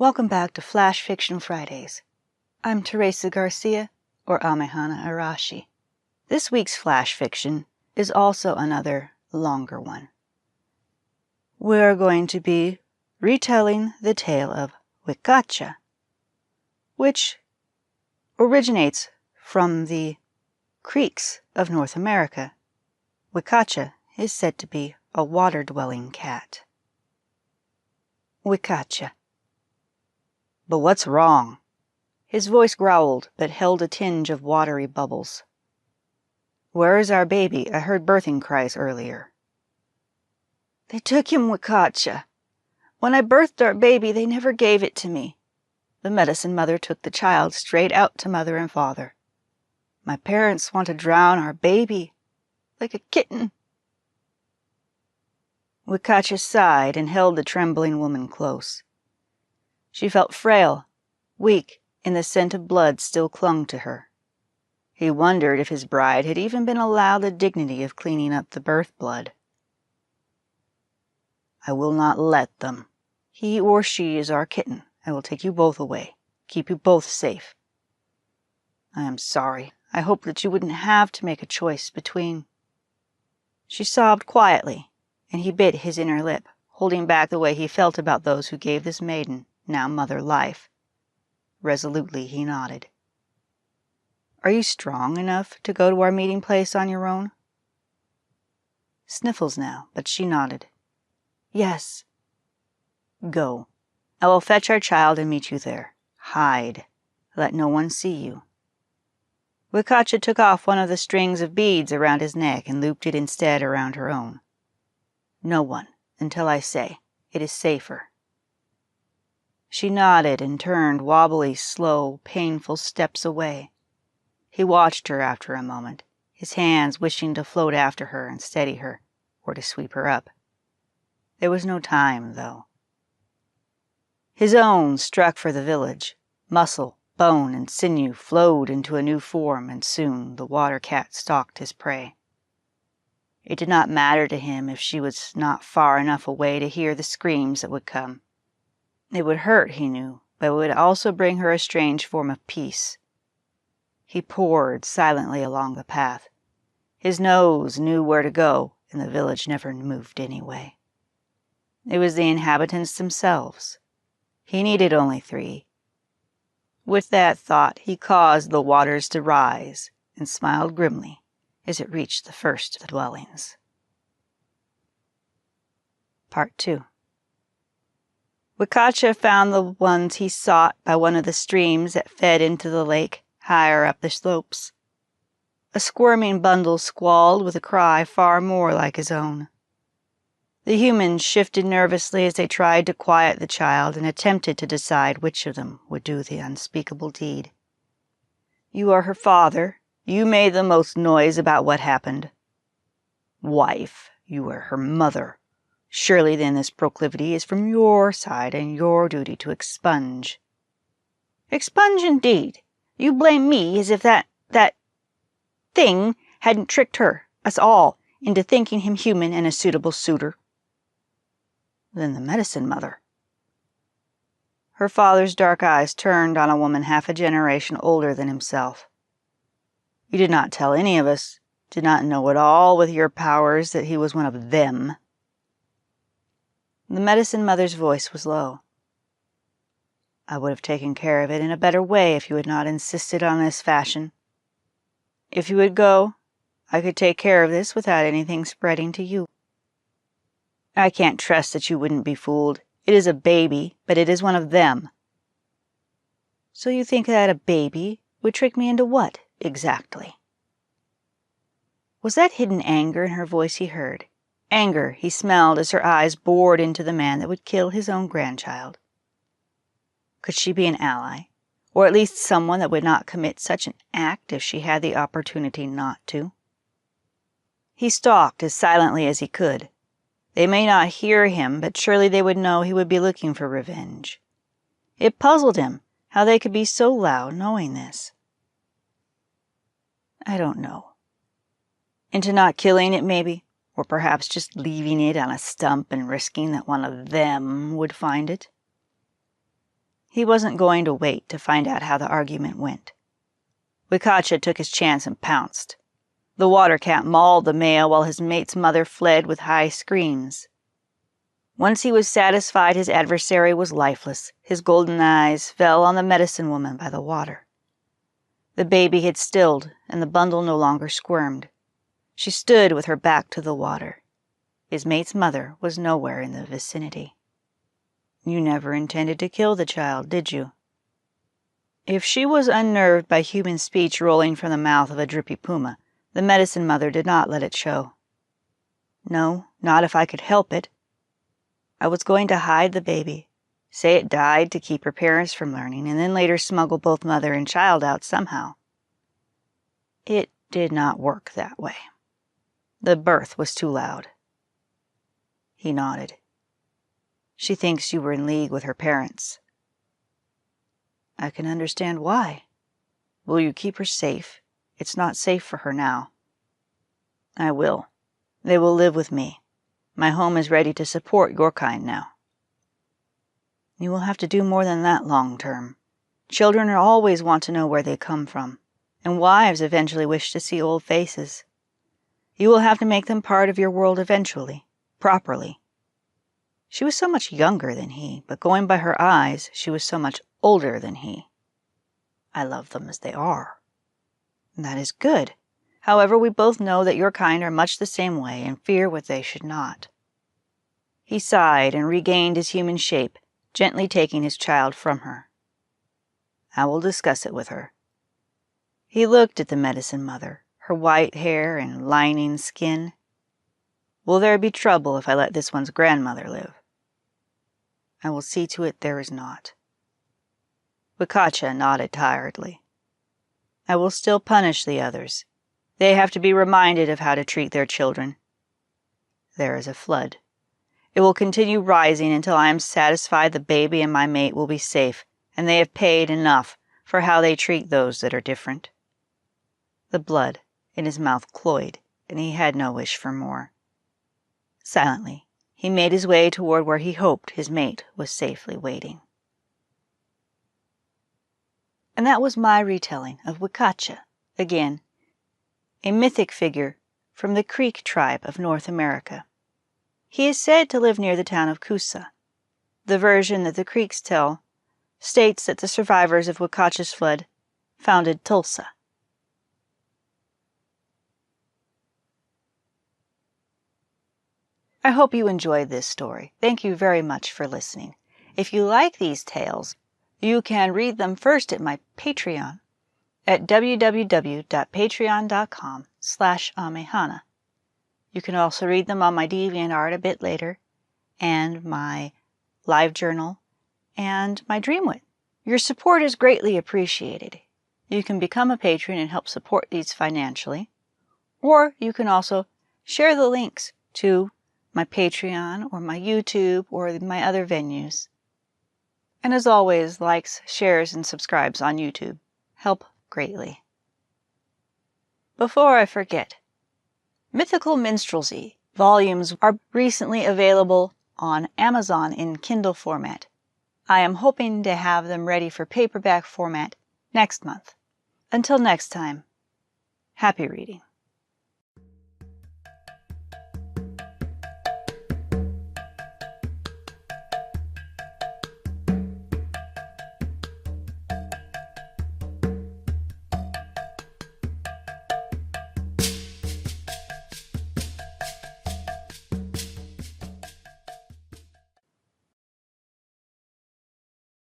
Welcome back to Flash Fiction Fridays. I'm Teresa Garcia, or Amehana Arashi. This week's Flash Fiction is also another longer one. We're going to be retelling the tale of Wikatcha, which originates from the creeks of North America. Wikatcha is said to be a water-dwelling cat. Wikatcha. But what's wrong? His voice growled, but held a tinge of watery bubbles. Where is our baby? I heard birthing cries earlier. They took him, Wikatcha. When I birthed our baby, they never gave it to me. The medicine mother took the child straight out to mother and father. My parents want to drown our baby, like a kitten. Wikatcha sighed and held the trembling woman close. She felt frail, weak, and the scent of blood still clung to her. He wondered if his bride had even been allowed the dignity of cleaning up the birth blood. I will not let them. He or she is our kitten. I will take you both away, keep you both safe. I am sorry. I hope that you wouldn't have to make a choice between. She sobbed quietly, and he bit his inner lip, holding back the way he felt about those who gave this maiden, now mother, life. Resolutely he nodded. Are you strong enough to go to our meeting place on your own? Sniffles now, but she nodded. Yes. Go. I will fetch our child and meet you there. Hide. Let no one see you. Wikatcha took off one of the strings of beads around his neck and looped it instead around her own. No one, until I say. It is safer. She nodded and turned wobbly, slow, painful steps away. He watched her after a moment, his hands wishing to float after her and steady her, or to sweep her up. There was no time, though. His own struck for the village. Muscle, bone, and sinew flowed into a new form, and soon the water cat stalked his prey. It did not matter to him if she was not far enough away to hear the screams that would come. It would hurt, he knew, but it would also bring her a strange form of peace. He poured silently along the path. His nose knew where to go, and the village never moved anyway. It was the inhabitants themselves. He needed only 3. With that thought, he caused the waters to rise, and smiled grimly as it reached the first of the dwellings. Part 2. Wikatcha found the ones he sought by one of the streams that fed into the lake higher up the slopes. A squirming bundle squalled with a cry far more like his own. The humans shifted nervously as they tried to quiet the child and attempted to decide which of them would do the unspeakable deed. You are her father. You made the most noise about what happened. Wife, you are her mother. Surely then this proclivity is from your side and your duty to expunge. Expunge indeed. You blame me as if that thing hadn't tricked us all, into thinking him human and a suitable suitor. Then the medicine mother. Her father's dark eyes turned on a woman half a generation older than himself. You did not tell any of us, did not know at all with your powers that he was one of them. The medicine mother's voice was low. I would have taken care of it in a better way if you had not insisted on this fashion. If you would go, I could take care of this without anything spreading to you. I can't trust that you wouldn't be fooled. It is a baby, but it is one of them. So you think that a baby would trick me into what, exactly? Was that hidden anger in her voice he heard? Anger he smelled as her eyes bored into the man that would kill his own grandchild. Could she be an ally, or at least someone that would not commit such an act if she had the opportunity not to? He stalked as silently as he could. They may not hear him, but surely they would know he would be looking for revenge. It puzzled him how they could be so loud knowing this. I don't know. Into not killing it, maybe? Or perhaps just leaving it on a stump and risking that one of them would find it? He wasn't going to wait to find out how the argument went. Wikatcha took his chance and pounced. The water cat mauled the male while his mate's mother fled with high screams. Once he was satisfied his adversary was lifeless, his golden eyes fell on the medicine woman by the water. The baby had stilled, and the bundle no longer squirmed. She stood with her back to the water. His mate's mother was nowhere in the vicinity. You never intended to kill the child, did you? If she was unnerved by human speech rolling from the mouth of a drippy puma, the medicine mother did not let it show. No, not if I could help it. I was going to hide the baby, say it died to keep her parents from learning, and then later smuggle both mother and child out somehow. It did not work that way. The birth was too loud. He nodded. She thinks you were in league with her parents. I can understand why. Will you keep her safe? It's not safe for her now. I will. They will live with me. My home is ready to support your kind now. You will have to do more than that long term. Children always want to know where they come from, and wives eventually wish to see old faces. You will have to make them part of your world eventually, properly. She was so much younger than he, but going by her eyes, she was so much older than he. I love them as they are. And that is good. However, we both know that your kind are much the same way and fear what they should not. He sighed and regained his human shape, gently taking his child from her. I will discuss it with her. He looked at the medicine mother, her white hair and lining skin. Will there be trouble if I let this one's grandmother live? I will see to it there is not. Wikatcha nodded tiredly. I will still punish the others. They have to be reminded of how to treat their children. There is a flood. It will continue rising until I am satisfied the baby and my mate will be safe, and they have paid enough for how they treat those that are different. The blood in his mouth cloyed, and he had no wish for more. Silently, he made his way toward where he hoped his mate was safely waiting. And that was my retelling of Wikatcha, again, a mythic figure from the Creek tribe of North America. He is said to live near the town of Kusa. The version that the Creeks tell states that the survivors of Wikatcha's flood founded Tulsa. I hope you enjoyed this story. Thank you very much for listening. If you like these tales, you can read them first at my Patreon at www.patreon.com/Amehana. You can also read them on my DeviantArt a bit later, and my live journal, and my Dreamwit. Your support is greatly appreciated. You can become a patron and help support these financially, or you can also share the links to my Patreon or my YouTube or my other venues. And as always, likes, shares, and subscribes on YouTube help greatly. Before I forget, Mythical Minstrelsy volumes are recently available on Amazon in Kindle format. I am hoping to have them ready for paperback format next month. Until next time, happy reading.